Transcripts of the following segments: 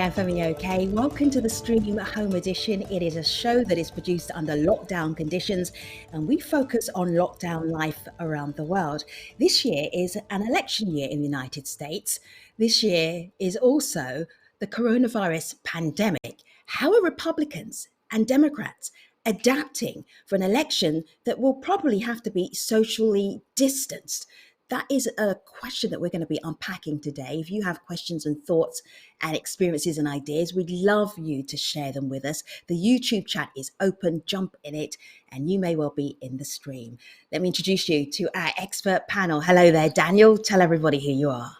there for me okay? Welcome to the Stream Home Edition. It is a show that is produced under lockdown conditions, and we focus on lockdown life around the world. This year is an election year in the United States. This year is also the coronavirus pandemic. How are Republicans and Democrats adapting for an election that will probably have to be socially distanced? That is a question that we're going to be unpacking today. If you have questions and thoughts and experiences and ideas, we'd love you to share them with us. The YouTube chat is open, jump in it, and you may well be in the stream. Let me introduce you to our expert panel. Hello there, Daniel. Tell everybody who you are.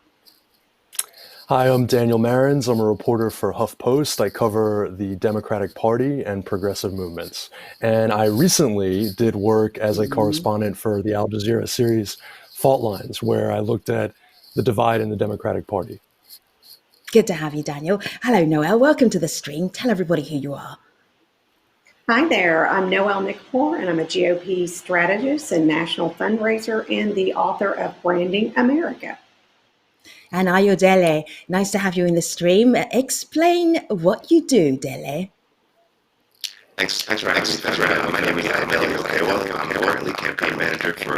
Hi, I'm Daniel Marins. I'm a reporter for HuffPost. I cover the Democratic Party and progressive movements. And I recently did work as a correspondent for the Al Jazeera series Fault Lines, where I looked at the divide in the Democratic Party. Good to have you, Daniel. Hello, Noelle. Welcome to the stream. Tell everybody who you are. Hi there. I'm Noelle McPour, and I'm a GOP strategist and national fundraiser and the author of Branding America. And Ayodele, nice to have you in the stream. Explain what you do, Dele. Thanks for having me. My name is Ayodele. I'm currently campaign manager for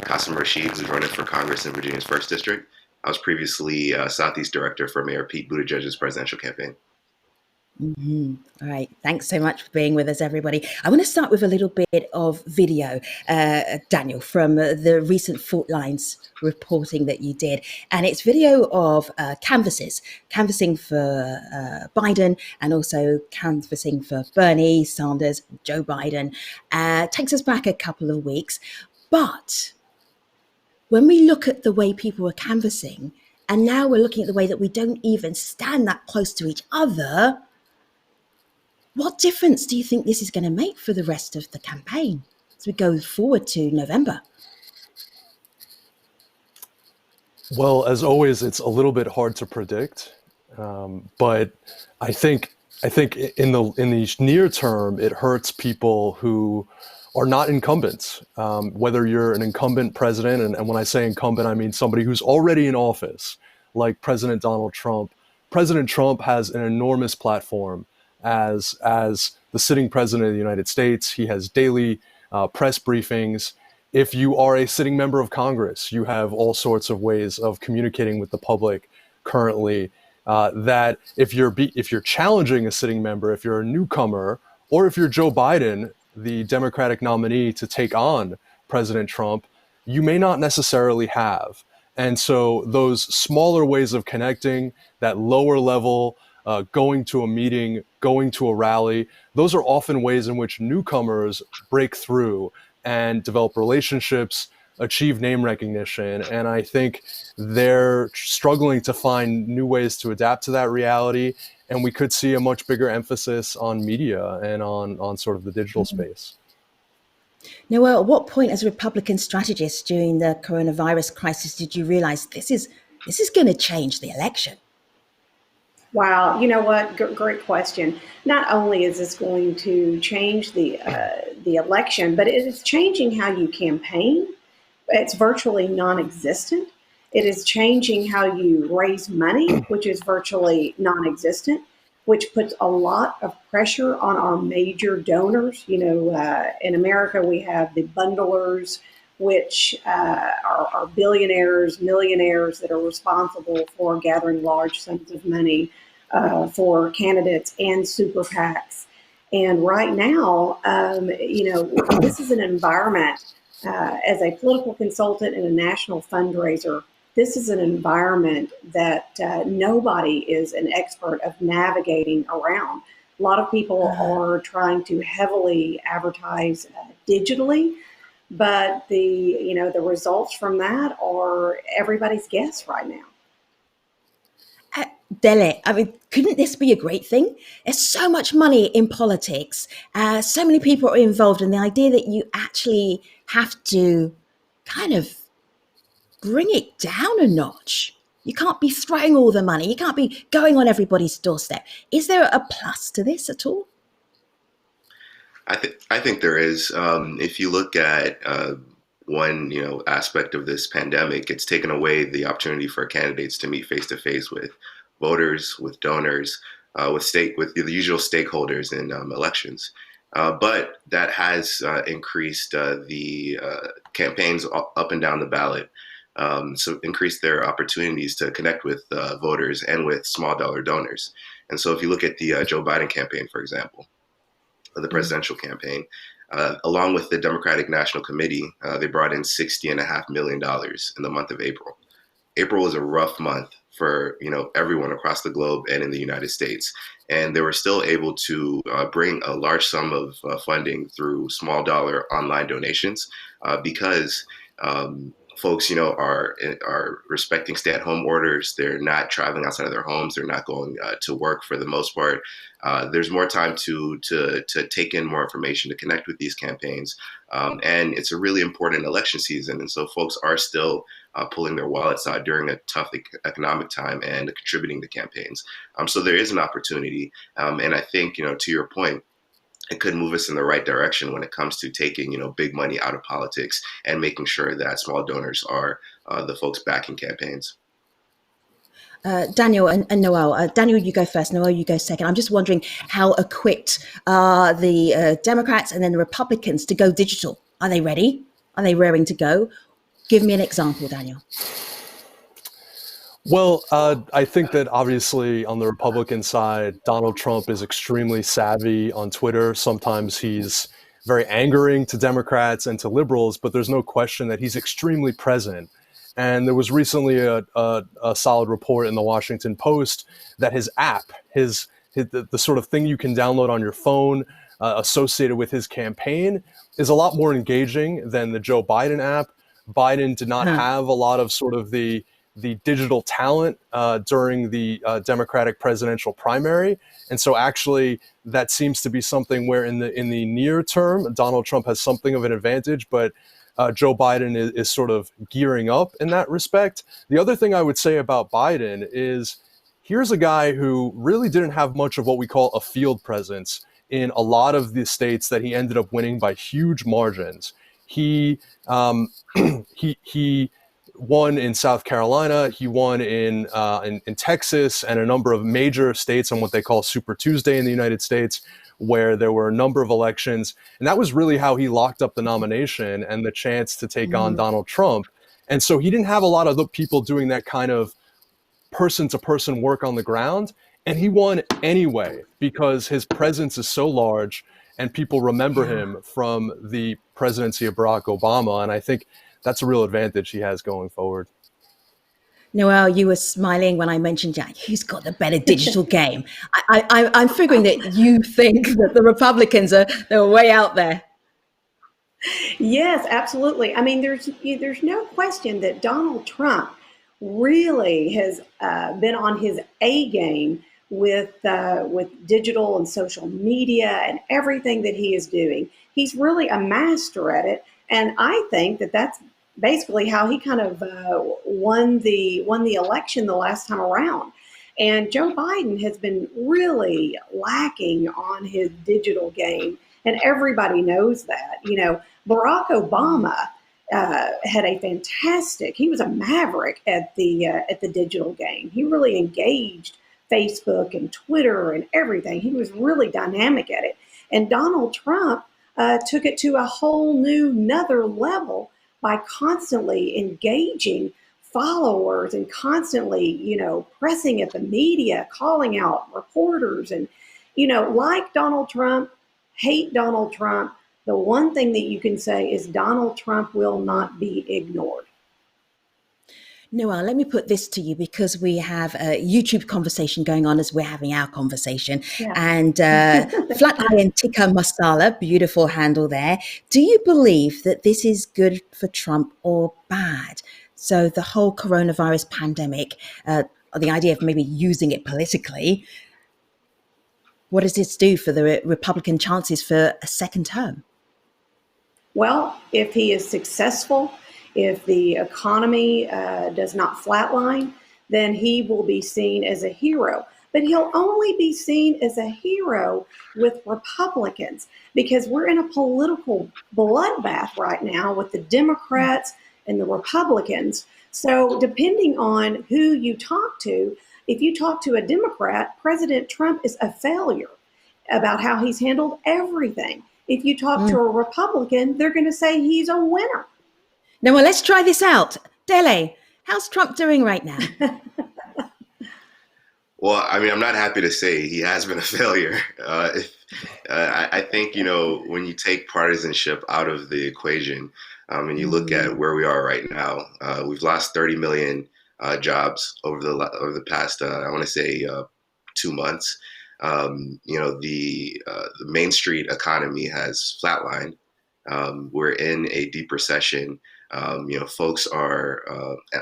Qasim Rashid, who's running for Congress in Virginia's 1st District. I was previously Southeast Director for Mayor Pete Buttigieg's presidential campaign. All right. Thanks so much for being with us, everybody. I want to start with a little bit of video, Daniel, from the recent Fault Lines reporting that you did. And it's video of canvassing for Biden and also canvassing for Bernie Sanders, Joe Biden. Takes us back a couple of weeks. But when we look at the way people were canvassing, and now we're looking at the way that we don't even stand that close to each other, what difference do you think this is going to make for the rest of the campaign as we go forward to November? Well, as always, it's a little bit hard to predict, but I think in the near term, it hurts people who are not incumbents. Whether you're an incumbent president, and when I say incumbent, I mean somebody who's already in office, like President Donald Trump. President Trump has an enormous platform as the sitting president of the United States. He has daily press briefings. If you are a sitting member of Congress, you have all sorts of ways of communicating with the public currently, that if you're challenging a sitting member, if you're a newcomer, or if you're Joe Biden, the Democratic nominee to take on President Trump, you may not necessarily have. And so those smaller ways of connecting, that lower level, going to a meeting, going to a rally, those are often ways in which newcomers break through and develop relationships, achieve name recognition. And I think they're struggling to find new ways to adapt to that reality. And we could see a much bigger emphasis on media and on sort of the digital space. Noelle, at what point as a Republican strategist during the coronavirus crisis did you realize this is going to change the election? Wow, you know what? Great question. Not only is this going to change the election, but it is changing how you campaign. It's virtually non-existent. It is changing how you raise money, which is virtually non-existent, which puts a lot of pressure on our major donors. You know, in America, we have the bundlers, which are billionaires, millionaires that are responsible for gathering large sums of money for candidates and super PACs. And right now, you know, this is an environment, as a political consultant and a national fundraiser, this is an environment that nobody is an expert of navigating around. A lot of people are trying to heavily advertise digitally, but the results from that are everybody's guess right now. Dele, I mean, couldn't this be a great thing? There's so much money in politics. So many people are involved, and the idea that you actually have to kind of bring it down a notch. You can't be throwing all the money. You can't be going on everybody's doorstep. Is there a plus to this at all? I think there is. If you look at one aspect of this pandemic, it's taken away the opportunity for candidates to meet face to face with voters, with donors, with the usual stakeholders in elections. But that has increased the campaigns up and down the ballot. So increased their opportunities to connect with voters and with small dollar donors. And so if you look at the Joe Biden campaign, for example, the presidential campaign, along with the Democratic National Committee, they brought in $60.5 million in the month of April. April was a rough month for everyone across the globe and in the United States, and they were still able to bring a large sum of funding through small dollar online donations because folks, are respecting stay-at-home orders. They're not traveling outside of their homes. They're not going to work for the most part. There's more time to take in more information, to connect with these campaigns, and it's a really important election season. And so folks are still pulling their wallets out during a tough economic time and contributing to campaigns. So there is an opportunity, and I think to your point, it could move us in the right direction when it comes to taking, big money out of politics and making sure that small donors are the folks backing campaigns. Daniel and Noel. Daniel, you go first. Noel, you go second. I'm just wondering how equipped are the Democrats and then the Republicans to go digital? Are they ready? Are they raring to go? Give me an example, Daniel. Well, I think that obviously on the Republican side, Donald Trump is extremely savvy on Twitter. Sometimes he's very angering to Democrats and to liberals, but there's no question that he's extremely present. And there was recently a solid report in the Washington Post that his app, the sort of thing you can download on your phone associated with his campaign, is a lot more engaging than the Joe Biden app. Biden did not have a lot of sort of the digital talent during the Democratic presidential primary. And so actually that seems to be something where in the near term, Donald Trump has something of an advantage, but Joe Biden is sort of gearing up in that respect. The other thing I would say about Biden is here's a guy who really didn't have much of what we call a field presence in a lot of the states that he ended up winning by huge margins. He won in South Carolina. He won in Texas and a number of major states on what they call Super Tuesday in the United States, where there were a number of elections. And that was really how he locked up the nomination and the chance to take on Donald Trump. And so he didn't have a lot of the people doing that kind of person-to-person work on the ground. And he won anyway because his presence is so large and people remember him from the presidency of Barack Obama. And I think that's a real advantage he has going forward. Noel, you were smiling when I mentioned Jack. Who's got the better digital game? I'm figuring that you think that the Republicans they're way out there. Yes, absolutely. I mean, there's no question that Donald Trump really has been on his A game with digital and social media and everything that he is doing. He's really a master at it, and I think that that's basically how he kind of won the election the last time around. And Joe Biden has been really lacking on his digital game, and everybody knows that. Barack Obama had a fantastic. He was a maverick at the digital game. He really engaged Facebook and Twitter and everything. He was really dynamic at it. And Donald Trump took it to a whole new another level by constantly engaging followers and constantly, pressing at the media, calling out reporters and, like Donald Trump, hate Donald Trump. The one thing that you can say is Donald Trump will not be ignored. Noel, let me put this to you because we have a YouTube conversation going on as we're having our conversation. Yeah. And Flatiron Tikka Masala, beautiful handle there. Do you believe that this is good for Trump or bad? So the whole coronavirus pandemic, the idea of maybe using it politically, what does this do for the Republican chances for a second term? Well, if he is successful, if the economy does not flatline, then he will be seen as a hero. But he'll only be seen as a hero with Republicans because we're in a political bloodbath right now with the Democrats and the Republicans. So depending on who you talk to, If you talk to a Democrat, President Trump is a failure about how he's handled everything. If you talk to a Republican, they're going to say he's a winner. Now, well, let's try this out. Dele, how's Trump doing right now? Well, I mean, I'm not happy to say he has been a failure. I think, when you take partisanship out of the equation, and you look at where we are right now, we've lost 30 million jobs over the past, I want to say, 2 months. The Main Street economy has flatlined. We're in a deep recession. Folks are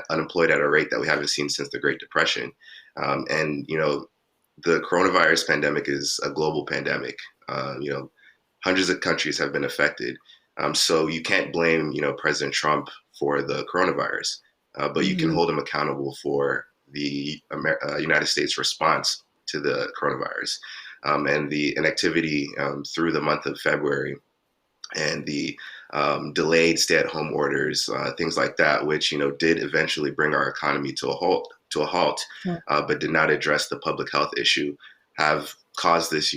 unemployed at a rate that we haven't seen since the Great Depression. The coronavirus pandemic is a global pandemic. Hundreds of countries have been affected. So you can't blame, President Trump for the coronavirus, but you can hold him accountable for the United States response to the coronavirus, and the inactivity through the month of February, and the delayed stay-at-home orders, things like that, which did eventually bring our economy to a halt, but did not address the public health issue, have caused this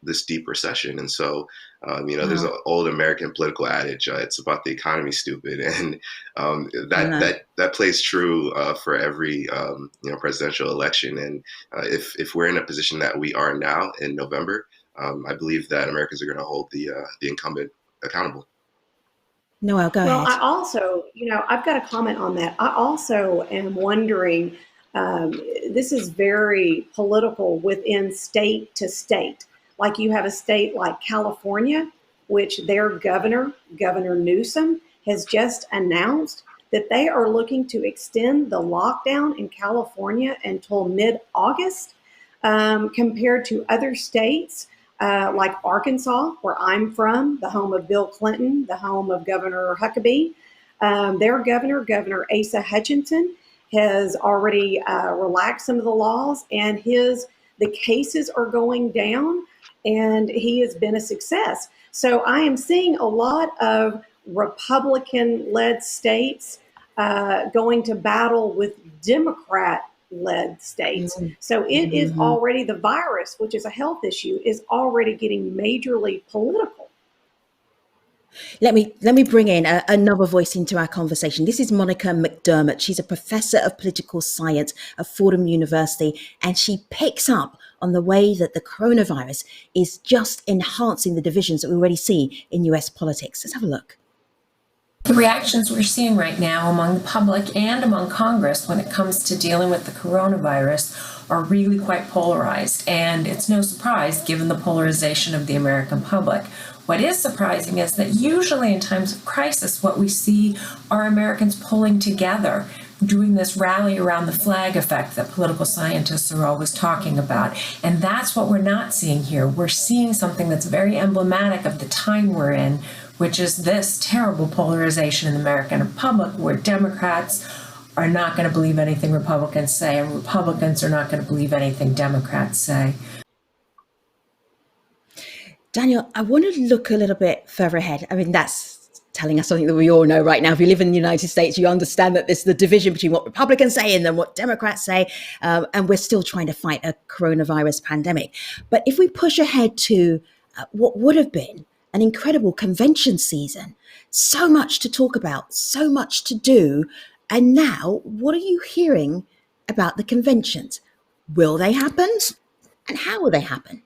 this deep recession. And so there's an old American political adage, it's about the economy, stupid, and that plays true for every presidential election. And if we're in a position that we are now in November, I believe that Americans are going to hold the incumbent accountable. Noel, go ahead. I also, I've got a comment on that. I also am wondering, this is very political within state to state. Like you have a state like California, which their Governor Newsom, has just announced that they are looking to extend the lockdown in California until mid-August, compared to other states like Arkansas, where I'm from, the home of Bill Clinton, the home of Governor Huckabee. Their Governor Asa Hutchinson, has already relaxed some of the laws, and the cases are going down, and he has been a success. So I am seeing a lot of Republican-led states going to battle with Democrat-led states. So it is already, the virus, which is a health issue, is already getting majorly political. Let me bring in another voice into our conversation. This is Monica McDermott. She's a professor of political science at Fordham University, and she picks up on the way that the coronavirus is just enhancing the divisions that we already see in US politics. Let's have a look. The reactions we're seeing right now among the public and among Congress when it comes to dealing with the coronavirus are really quite polarized, and it's no surprise given the polarization of the American public. What is surprising is that usually in times of crisis, what we see are Americans pulling together, doing this rally around the flag effect that political scientists are always talking about. And that's what we're not seeing here. We're seeing something that's very emblematic of the time we're in, which is this terrible polarization in the American public, where Democrats are not going to believe anything Republicans say, and Republicans are not going to believe anything Democrats say. Daniel, I want to look a little bit further ahead. I mean, that's telling us something that we all know right now. If you live in the United States, you understand that there's the division between what Republicans say and then what Democrats say. And we're still trying to fight a coronavirus pandemic. But if we push ahead to what would have been an incredible convention season, so much to talk about, so much to do. And now, what are you hearing about the conventions? Will they happen? And how will they happen?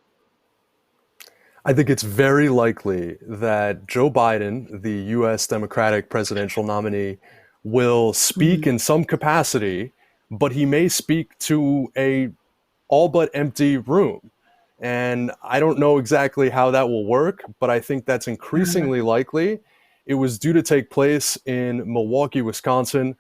I think it's very likely that Joe Biden, the U.S. Democratic presidential nominee, will speak in some capacity, but he may speak to a all but empty room. And I don't know exactly how that will work, but I think that's increasingly likely. It was due to take place in Milwaukee, Wisconsin,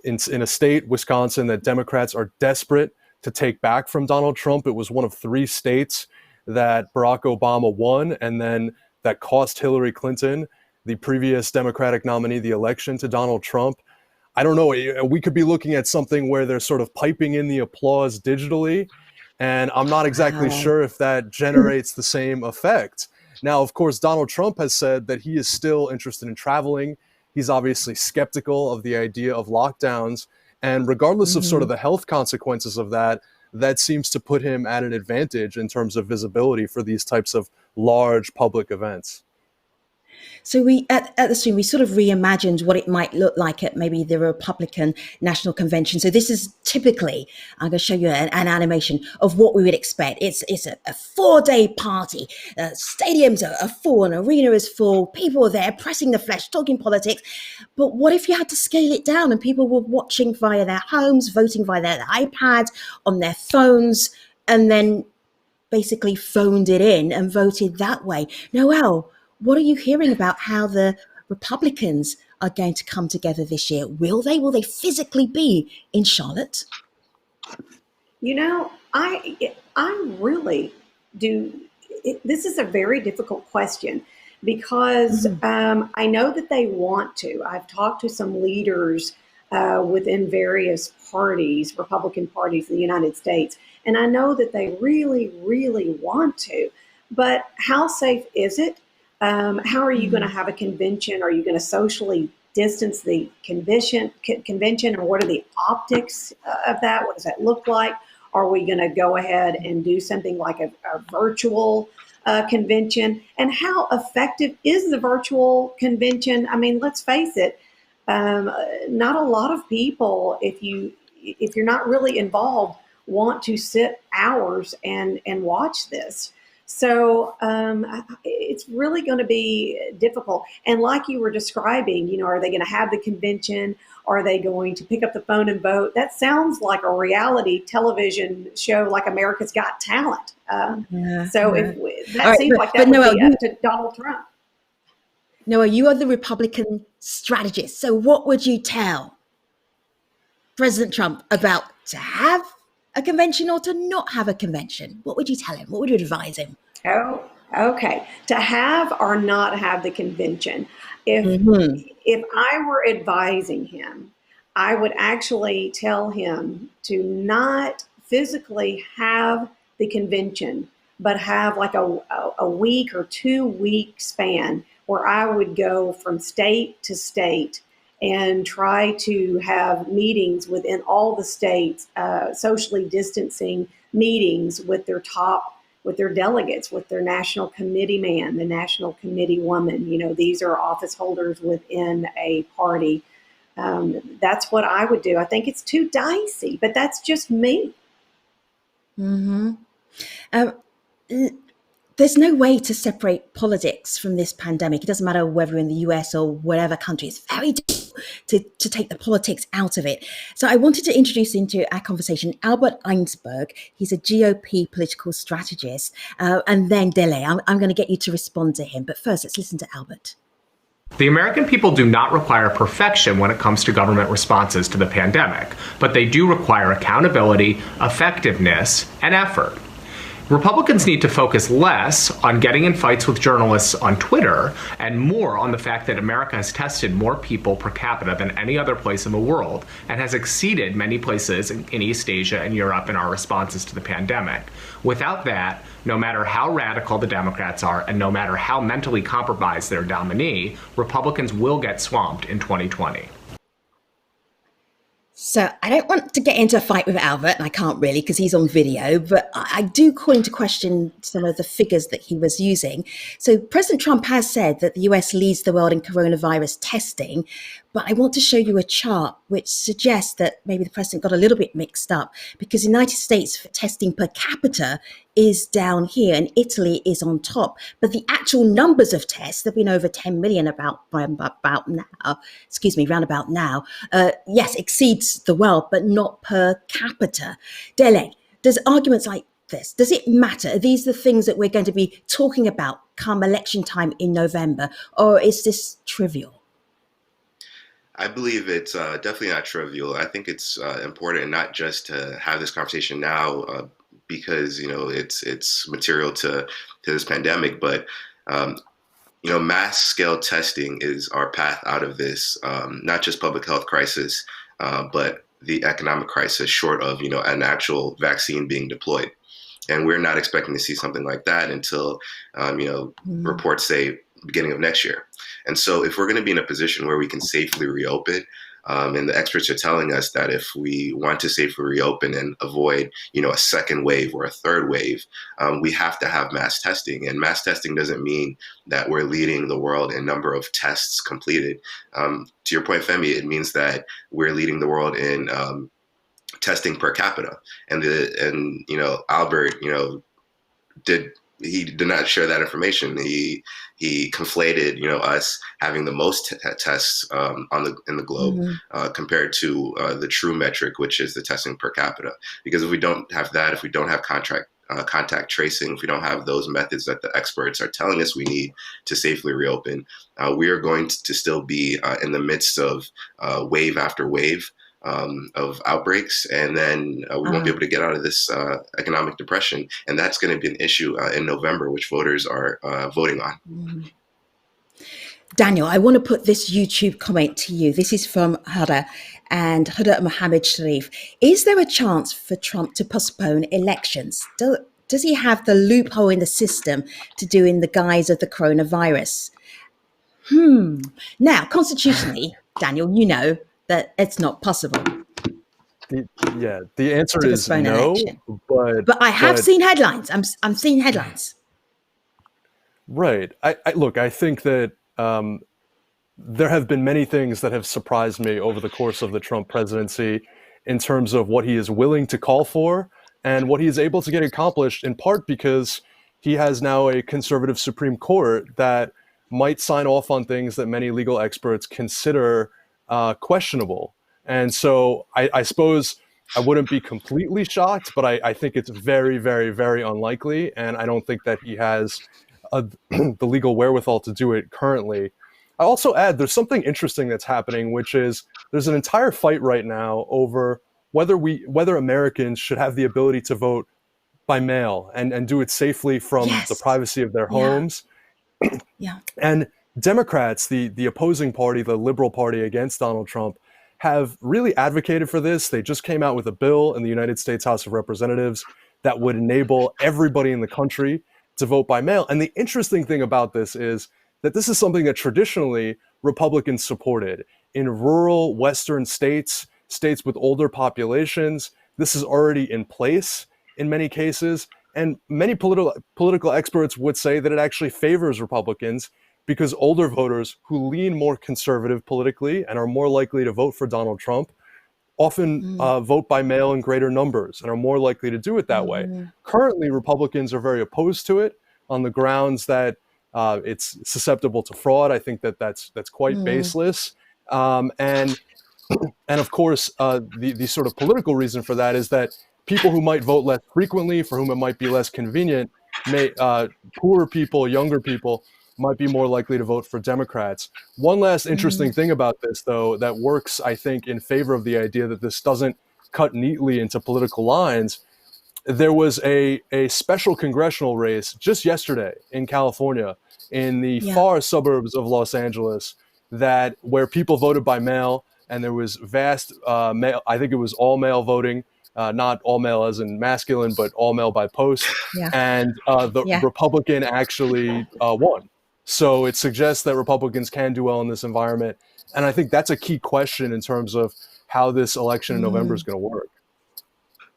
in a state, Wisconsin, that Democrats are desperate to take back from Donald Trump. It was one of 3 states that Barack Obama won, and then that cost Hillary Clinton, the previous Democratic nominee, the election to Donald Trump. I don't know, we could be looking at something where they're sort of piping in the applause digitally, and I'm not exactly sure if that generates the same effect. Now, of course, Donald Trump has said that he is still interested in traveling. He's obviously skeptical of the idea of lockdowns. And regardless of sort Mm-hmm. of the health consequences of that, that seems to put him at an advantage in terms of visibility for these types of large public events. So we at the stream we sort of reimagined what it might look like at maybe the Republican National Convention. So this is typically, I'm going to show you an animation of what we would expect. It's a 4-day party. Stadiums are full, an arena is full. People are there pressing the flesh, talking politics. But what if you had to scale it down and people were watching via their homes, voting via their iPads, on their phones, and then basically phoned it in and voted that way? Noelle, what are you hearing about how the Republicans are going to come together this year? Will they? Will they physically be in Charlotte? You know, I really do. This is a very difficult question because I know that they want to. I've talked to some leaders within various parties, Republican parties in the United States, and I know that they really, really want to. But how safe is it? How are you going to have a convention? Are you going to socially distance the convention, and what are the optics of that? What does that look like? Are we going to go ahead and do something like a virtual convention? And how effective is the virtual convention? I mean, let's face it, not a lot of people, if you're not really involved, want to sit hours and watch this. So it's really going to be difficult. And like you were describing, you know, are they going to have the convention? Are they going to pick up the phone and vote? That sounds like a reality television show like America's Got Talent. If that All right, seems like that would Noelle, be up to Donald Trump. Noelle, you are the Republican strategist. So what would you tell President Trump about to have a convention or to not have a convention? What would you tell him? What would you advise him? Oh, okay. To have or not have the convention. If I were advising him, I would actually tell him to not physically have the convention, but have like a week or 2 week span where I would go from state to state and try to have meetings within all the states, socially distancing meetings with their delegates, with their national committee man, the national committee woman. You know, these are office holders within a party. That's what I would do. I think it's too dicey, but that's just me. Mm-hmm. There's no way to separate politics from this pandemic. It doesn't matter whether in the US or whatever country. It's very difficult to take the politics out of it. So I wanted to introduce into our conversation Albert Einsberg. He's a GOP political strategist. And then Dele, I'm going to get you to respond to him. But first, let's listen to Albert. The American people do not require perfection when it comes to government responses to the pandemic, but they do require accountability, effectiveness, and effort. Republicans need to focus less on getting in fights with journalists on Twitter and more on the fact that America has tested more people per capita than any other place in the world and has exceeded many places in East Asia and Europe in our responses to the pandemic. Without that, no matter how radical the Democrats are and no matter how mentally compromised their nominee, Republicans will get swamped in 2020. So I don't want to get into a fight with Albert, and I can't really because he's on video, but I do call into question some of the figures that he was using. So President Trump has said that the US leads the world in coronavirus testing, but I want to show you a chart which suggests that maybe the president got a little bit mixed up because the United States testing per capita is down here and Italy is on top. But the actual numbers of tests, there have been over 10 million round about now, yes, exceeds the world, but not per capita. Dele, does arguments like this, does it matter? Are these the things that we're going to be talking about come election time in November, or is this trivial? I believe it's definitely not trivial. I think it's important not just to have this conversation now because, you know, it's material to this pandemic, but, you know, mass scale testing is our path out of this, not just public health crisis, but the economic crisis short of, you know, an actual vaccine being deployed. And we're not expecting to see something like that until, you know, reports say beginning of next year. And so if we're going to be in a position where we can safely reopen, And the experts are telling us that if we want to safely reopen and avoid, a second wave or a third wave, we have to have mass testing. And mass testing doesn't mean that we're leading the world in number of tests completed. To your point, Femi, it means that we're leading the world in testing per capita. And Albert, he did not share that information. He conflated, us having the most tests in the globe compared to the true metric, which is the testing per capita. Because if we don't have that, if we don't have contact tracing, if we don't have those methods that the experts are telling us we need to safely reopen, we are going to still be in the midst of wave after wave of outbreaks, and then we won't be able to get out of this economic depression. And that's going to be an issue in November, which voters are voting on. Daniel, I want to put this YouTube comment to you. This is from Huda and Huda Mohammed Sharif. Is there a chance for Trump to postpone elections? Does he have the loophole in the system to do in the guise of the coronavirus? Now, constitutionally, Daniel, you know that it's not possible. The answer is no. But I have seen headlines. I'm seeing headlines. Right. I think that there have been many things that have surprised me over the course of the Trump presidency in terms of what he is willing to call for and what he is able to get accomplished, in part because he has now a conservative Supreme Court that might sign off on things that many legal experts consider questionable. And so I suppose I wouldn't be completely shocked, but I think it's very, very, very unlikely. And I don't think that he has the legal wherewithal to do it currently. I also add there's something interesting that's happening, which is there's an entire fight right now over whether Americans should have the ability to vote by mail and do it safely from the privacy of their homes. And Democrats, the opposing party, the liberal party against Donald Trump, have really advocated for this. They just came out with a bill in the United States House of Representatives that would enable everybody in the country to vote by mail. And the interesting thing about this is that this is something that traditionally Republicans supported. In rural Western states with older populations, this is already in place in many cases. And many political experts would say that it actually favors Republicans because older voters who lean more conservative politically and are more likely to vote for Donald Trump often vote by mail in greater numbers and are more likely to do it that way. Currently, Republicans are very opposed to it on the grounds that it's susceptible to fraud. I think that's quite baseless. And of course, the sort of political reason for that is that people who might vote less frequently, for whom it might be less convenient, poorer people, younger people, might be more likely to vote for Democrats. One last interesting thing about this, though, that works, I think, in favor of the idea that this doesn't cut neatly into political lines. There was a special congressional race just yesterday in California, in the far suburbs of Los Angeles, where people voted by mail, and there was vast mail. I think it was all mail voting. Not all mail as in masculine, but all mail by post. And the Republican actually won. So it suggests that Republicans can do well in this environment. And I think that's a key question in terms of how this election in November is going to work.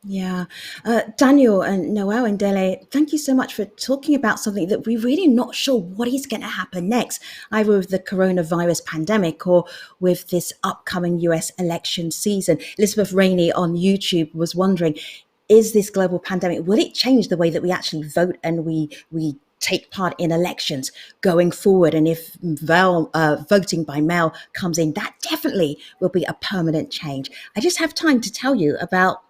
Yeah. Daniel and Noel and Dele, thank you so much for talking about something that we're really not sure what is going to happen next, either with the coronavirus pandemic or with this upcoming US election season. Elizabeth Rainey on YouTube was wondering, is this global pandemic, will it change the way that we actually vote and we take part in elections going forward? And if voting by mail comes in, that definitely will be a permanent change. I just have time to tell you about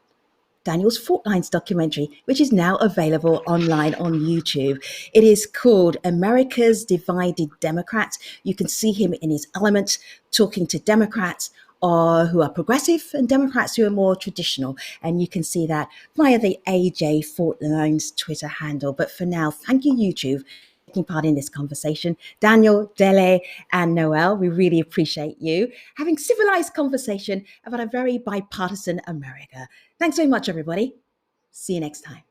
Daniel's Fortlines documentary, which is now available online on YouTube. It is called America's Divided Democrats. You can see him in his element talking to Democrats who are progressive and Democrats who are more traditional. And you can see that via the AJ Fortlines Twitter handle. But for now, thank you, YouTube, for taking part in this conversation. Daniel, Dele, and Noel, we really appreciate you having civilized conversation about a very bipartisan America. Thanks very much, everybody. See you next time.